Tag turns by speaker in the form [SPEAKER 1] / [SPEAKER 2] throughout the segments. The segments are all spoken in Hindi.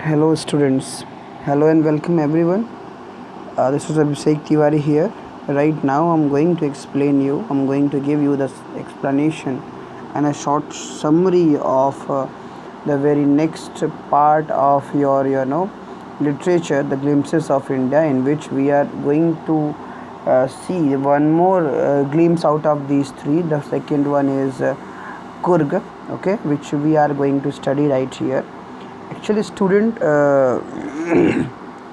[SPEAKER 1] Hello students, hello and welcome everyone. This is Abhishek Tiwari here. Right now I'm going to give you the explanation and a short summary of the very next part of your literature, the glimpses of India, in which we are going to see one more glimpse out of these three. The second one is Kurg, okay, which we are going to study right here. Actually, student,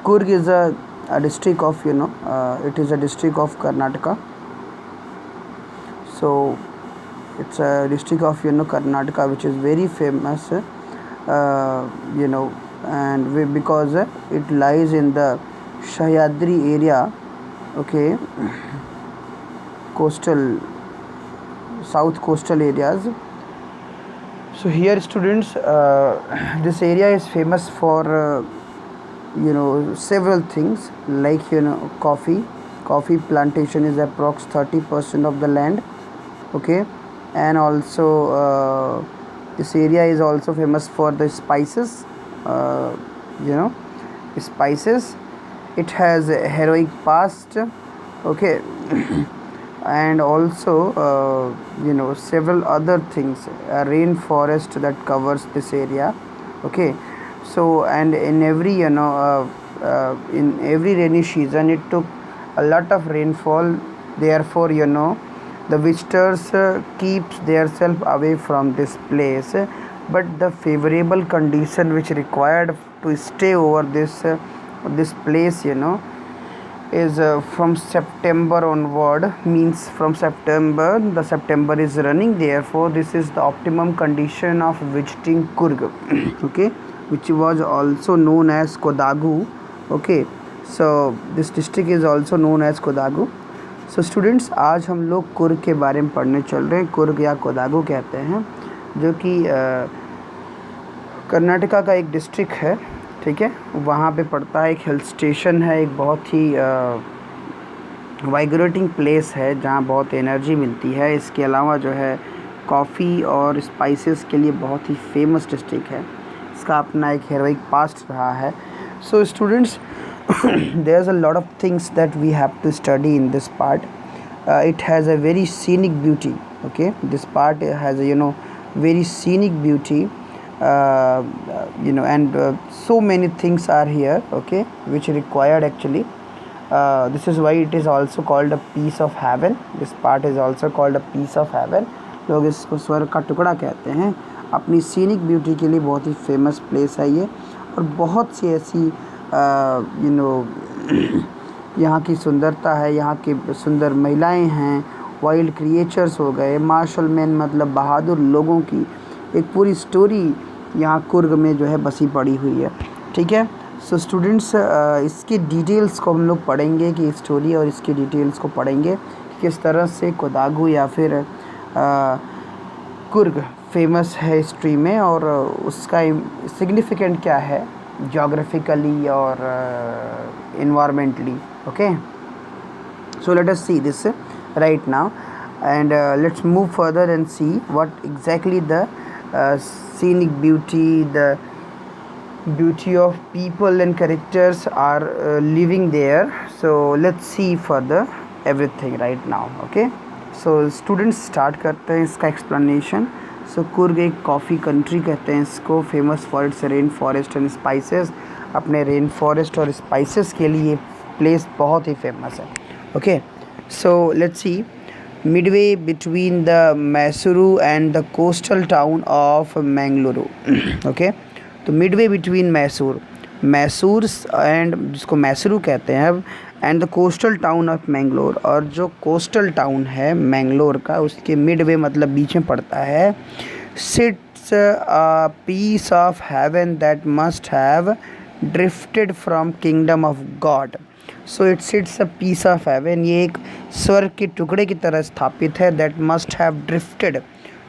[SPEAKER 1] Kurg is a district of it is a district of Karnataka. So it's a district of Karnataka, which is very famous, because it lies in the Sahyadri area, okay, coastal south coastal areas. So here students, this area is famous for several things, like coffee plantation is approx 30% of the land, okay. And also this area is also famous for the spices, you know spices. It has a heroic past, okay. And also several other things, a rainforest that covers this area, okay. So and in every in every rainy season it took a lot of rainfall, therefore the visitors keeps themselves away from this place. But the favorable condition which required to stay over this place is from September onward, means from September, the September is running, therefore this is the optimum condition of visiting Kurg okay, which was also known as Kodagu, okay. So this district is also known as Kodagu. So students, आज हम लोग कुर्ग के बारे में पढ़ने चल रहे हैं. कुर्ग या कोदागु कहते हैं, जो कि कर्नाटका का एक डिस्ट्रिक्ट है, ठीक है. वहाँ पे पड़ता है, एक हिल स्टेशन है, एक बहुत ही वाइब्रेटिंग प्लेस है जहाँ बहुत एनर्जी मिलती है. इसके अलावा जो है कॉफ़ी और स्पाइसेस के लिए बहुत ही फेमस डिस्ट्रिक्ट है. इसका अपना एक हेरोइक पास्ट रहा है. So students, there's a lot of things that we have to study in this part. It has a very scenic beauty, okay. This part has a very scenic beauty, and so many things are here, okay, which required actually. This is why it is also called a piece of heaven. This part is also called a piece of heaven. लोग इसको स्वर्ग का टुकड़ा कहते हैं. अपनी सीनिक ब्यूटी के लिए बहुत ही फेमस प्लेस है ये, और बहुत सी ऐसी यहाँ की सुंदरता है, यहाँ की सुंदर महिलाएं हैं, वाइल्ड क्रिएचर्स हो गए, मार्शल मैन मतलब बहादुर लोगों की एक पूरी स्टोरी यहाँ कुर्ग में जो है बसी पड़ी हुई है, ठीक है. सो स्टूडेंट्स, इसकी डिटेल्स को हम लोग पढ़ेंगे, कि स्टोरी और इसकी डिटेल्स को पढ़ेंगे, किस तरह से कोदागु या फिर कुर्ग फेमस है हिस्ट्री में, और उसका सिग्निफिकेंट क्या है geographically or environmentally, okay. So let us see this right now, and let's move further and see what exactly the scenic beauty, the beauty of people and characters are living there. So let's see further everything right now, okay. So students, start करते हैं इसका explanation. सो कुर्ग एक कॉफ़ी कंट्री कहते हैं इसको, famous for its rain forest and spices. अपने रेन फॉरेस्ट और स्पाइसेस के लिए प्लेस बहुत ही फेमस है, okay. So let's see. Midway between the Mysuru and the coastal town of Mangaluru, okay. तो मिडवे बिटवीन मैसूर एंड, जिसको मैसूरू कहते हैं अब, and the coastal town of Mangalore, और जो कोस्टल टाउन है मैंगलोर का, उसके मिडवे मतलब बीच में पड़ता है, sits a piece of heaven that must have drifted from kingdom of God. So it sits a piece of heaven, ये एक स्वर्ग के टुकड़े की तरह स्थापित है. दैट मस्ट हैव ड्रिफ्टेड,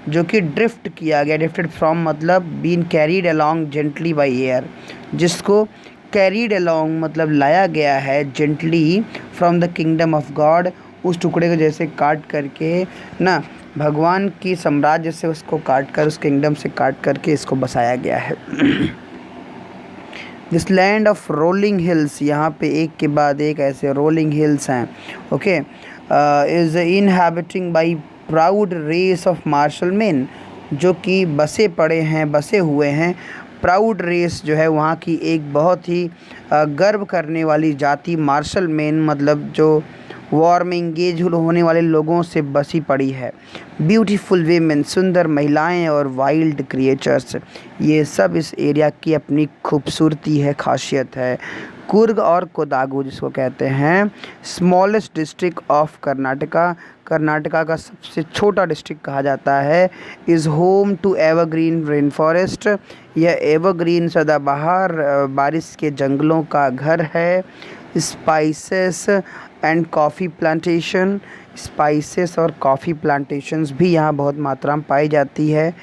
[SPEAKER 1] जो कि ड्रिफ्ट किया गया. ड्रिफ्टेड फ्रॉम मतलब been carried along gently by air, जिसको कैरीड अलॉन्ग मतलब लाया गया है gently from the kingdom of God. उस टुकड़े को जैसे काट करके ना, भगवान की साम्राज्य से उसको काट कर, उस किंगडम से काट करके इसको बसाया गया है. This land of rolling hills, यहाँ पे एक के बाद एक ऐसे रोलिंग हिल्स हैं, okay, is inhabiting by proud race of martial man, जो कि बसे हुए हैं। प्राउड रेस जो है वहाँ की एक बहुत ही गर्व करने वाली जाति मार्शल मैन, मतलब जो वॉर में इंगेज होने वाले लोगों से बसी पड़ी है। ब्यूटीफुल वीमेन, सुंदर महिलाएं और वाइल्ड क्रिएचर्स, ये सब इस एरिया की अपनी खूबसूरती है, खासियत है। कुर्ग और कोडागु जिसको कहते हैं smallest district of Karnataka, Karnataka का सबसे छोटा डिस्ट्रिक्ट कहा जाता है, is home to evergreen rain forest, यह एवरग्रीन सदाबहार बारिश के जंगलों का घर है। Spices and coffee plantation, spices और कॉफ़ी प्लांटेशंस भी यहाँ बहुत मात्रा में पाई जाती है।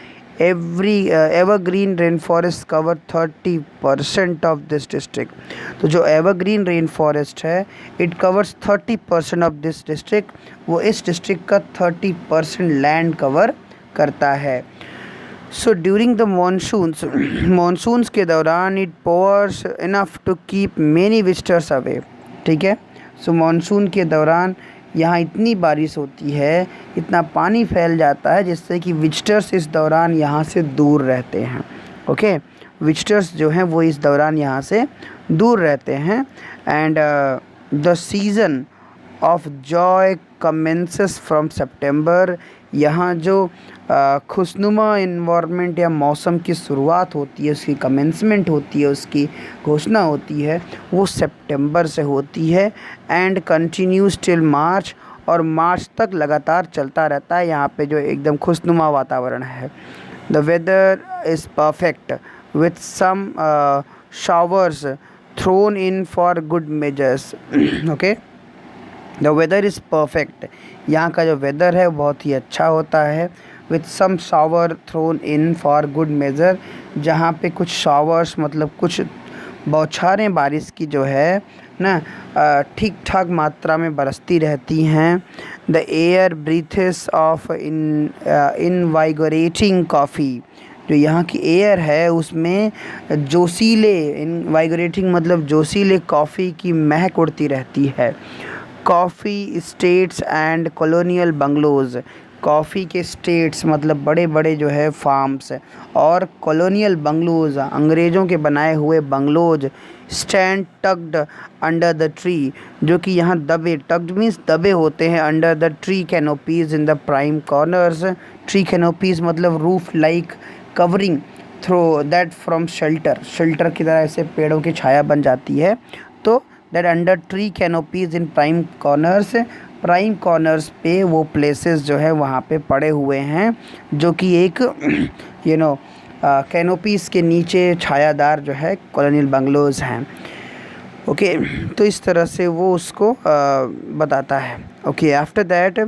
[SPEAKER 1] Evergreen rain forest cover 30% of this district, तो जो एवरग्रीन रेन फॉरेस्ट है it covers 30% of this district, वो इस डिस्ट्रिक्ट का 30% लैंड कवर करता है। सो ड्यूरिंग द मानसून्स के दौरान it pours enough to keep many visitors away, ठीक है। सो मानसून के दौरान यहाँ इतनी बारिश होती है, इतना पानी फैल जाता है जिससे कि विजिटर्स इस दौरान यहाँ से दूर रहते हैं, ओके। विजिटर्स जो हैं वो इस दौरान यहाँ से दूर रहते हैं। And the season off Joy commences from September, यहाँ जो खुशनुमा इन्वायरमेंट या मौसम की शुरुआत होती है, उसकी कमेंसमेंट होती है, उसकी घोषणा होती है, वो सितंबर से होती है। एंड कंटिन्यूज टिल मार्च, और मार्च तक लगातार चलता रहता है यहाँ पे जो एकदम खुशनुमा वातावरण है। The weather is perfect with some showers thrown in for good measures, okay. The weather is perfect, यहाँ का जो वेदर है बहुत ही अच्छा होता है। With some shower thrown in for good measure, जहाँ पे कुछ शावर्स मतलब कुछ बौछारें बारिश की जो है ना ठीक ठाक मात्रा में बरसती रहती हैं। The air breathes of invigorating coffee, जो यहाँ की एयर है उसमें जोशीले, इनवाइगोरेटिंग मतलब जोशीले कॉफ़ी की महक उड़ती रहती है। Coffee estates and colonial bungalows, coffee के स्टेट्स मतलब बड़े बड़े जो है फार्म्स, और कॉलोनियल बंगलोज़ अंग्रेज़ों के बनाए हुए bungalows stand tucked under the tree, जो कि यहाँ दबे, टक्ड मीन्स दबे होते हैं, under the tree canopies in the prime corners. Tree canopies मतलब roof like covering through that from shelter, shelter की तरह ऐसे पेड़ों की छाया बन जाती है। तो that under tree canopies in prime corners, prime corners पे वो प्लेसेस जो है वहाँ पे पड़े हुए हैं, जो कि एक कैनोपीज़ के नीचे छायादार जो है कॉलोनियल बंगलोज़ हैं, ओके। तो इस तरह से वो उसको बताता है, okay. After that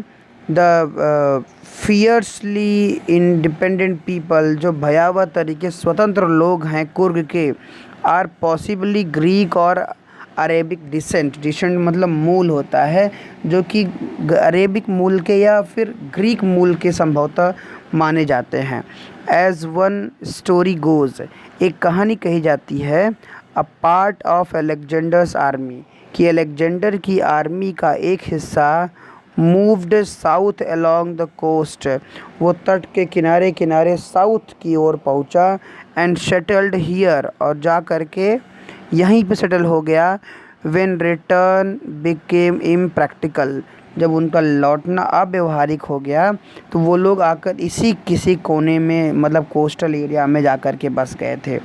[SPEAKER 1] the fiercely independent people, जो भयावह तरीके स्वतंत्र लोग हैं कुर्ग के, आर पॉसिबली ग्रीक और अरेबिक डिसेंट, डिसेंट मतलब मूल होता है, जो कि अरेबिक मूल के या फिर ग्रीक मूल के संभवतः माने जाते हैं। एज वन स्टोरी गोज़, एक कहानी कही जाती है, a part of Alexander's army, कि अलेक्जेंडर की आर्मी का एक हिस्सा moved south along the coast, वो तट के किनारे किनारे साउथ की ओर पहुंचा। एंड सेटल्ड हियर, और जा कर के यहीं पे सेटल हो गया। व्हेन रिटर्न बिकेम इम्प्रैक्टिकल, जब उनका लौटना अव्यवहारिक हो गया तो वो लोग आकर इसी किसी कोने में मतलब कोस्टल एरिया में जा कर के बस गए थे।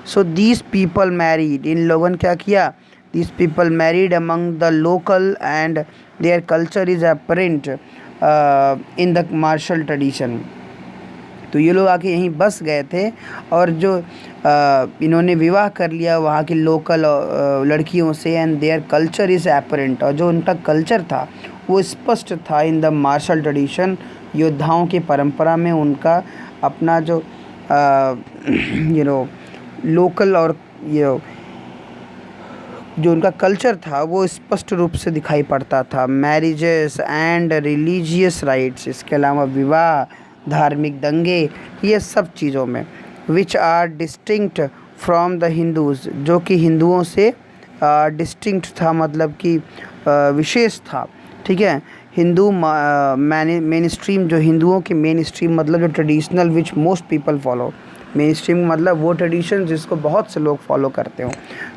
[SPEAKER 1] सो दीज पीपल मैरिड, इन लोगों ने क्या किया, these people married among the local and their culture is apparent in the martial tradition. तो ये लोग आके यहीं बस गए थे, और जो इन्होंने विवाह कर लिया वहाँ की लोकल लड़कियों से। And their culture is apparent, और जो उनका कल्चर था वो स्पष्ट था इन द मार्शल ट्रेडिशन, योद्धाओं की परंपरा में उनका अपना जो लोकल और जो उनका कल्चर था वो स्पष्ट रूप से दिखाई पड़ता था। मैरिजेस एंड रिलीजियस राइट्स, इसके अलावा विवाह, धार्मिक दंगे, ये सब चीज़ों में। Which are distinct from the Hindus, जो कि हिंदुओं से डिस्टिंक्ट था, मतलब कि विशेष था, ठीक है। हिंदू मेन स्ट्रीम, जो हिंदुओं की मेन स्ट्रीम मतलब जो traditional which most people follow, main stream मतलब वो ट्रेडिशन जिसको बहुत से लोग फॉलो करते हो।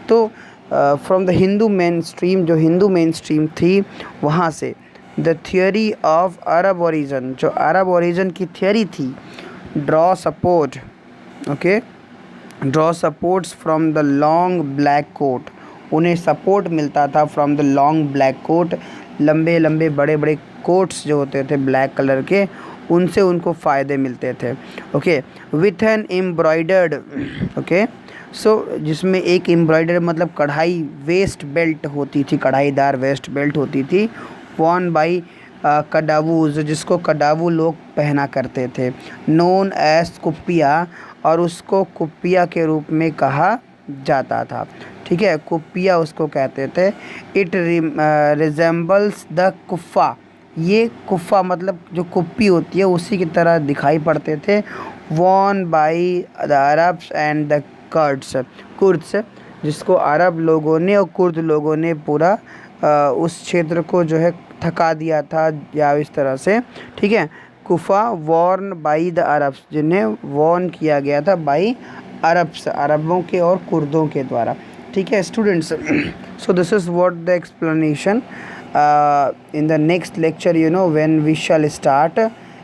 [SPEAKER 1] तो from the Hindu main stream, जो हिंदू मेन स्ट्रीम थी वहाँ से the theory of Arab origin, जो अरब ओरिजन की थियोरी थी, draw support, okay, draw supports from the long black coat, उन्हें सपोर्ट मिलता था from the long black coat, लंबे लंबे बड़े बड़े कोट्स जो होते थे ब्लैक कलर के, उनसे उनको फ़ायदे मिलते थे, okay. With an embroidered, okay, so जिसमें एक एम्ब्रॉयडर मतलब कढ़ाई वेस्ट बेल्ट होती थी, कढ़ाईदार वेस्ट बेल्ट होती थी, वॉन बाई कडावूज, जिसको कडावू लोग पहना करते थे, नोन एज कुप्पिया, और उसको कुप्पिया के रूप में कहा जाता था, ठीक है, कुप्पिया उसको कहते थे। इट रिजेंबल्स द कुफ़ा, ये कुफ़ा मतलब जो कुप्पी होती है उसी की तरह दिखाई पड़ते थे। Won by the Arabs and the Kurds, जिसको अरब लोगों ने और कुर्द लोगों ने पूरा उस क्षेत्र को जो है थका दिया था, या इस तरह से, ठीक है। कुफ़ा वॉर्न बाई द अरब्स, जिन्हें वॉर्न किया गया था बाई अरब्स, अरबों के और कुर्दों के द्वारा, ठीक है students. So this is what the explanation. In the next lecture you know when we shall start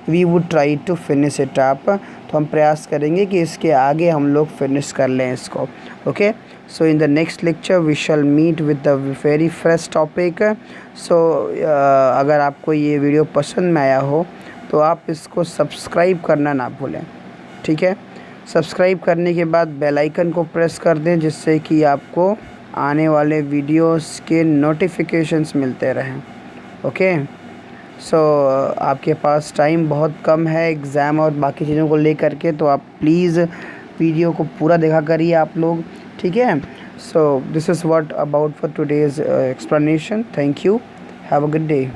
[SPEAKER 1] we would try to finish it up, तो हम प्रयास करेंगे कि इसके आगे हम लोग फिनिश कर लें इसको, okay. So in the next lecture we shall meet with the very fresh topic. सो अगर आपको ये वीडियो पसंद में आया हो तो आप इसको सब्सक्राइब करना ना भूलें, ठीक है। सब्सक्राइब करने के बाद बेल आइकन को प्रेस कर दें, जिससे कि आपको आने वाले वीडियोस के नोटिफिकेशंस मिलते रहें, ओके। सो आपके पास टाइम बहुत कम है एग्ज़ाम और बाकी चीज़ों को लेकर के, तो आप प्लीज़ वीडियो को पूरा देखा करिए आप लोग, ठीक है। सो this is what about for today's explanation. Thank you, have a good day.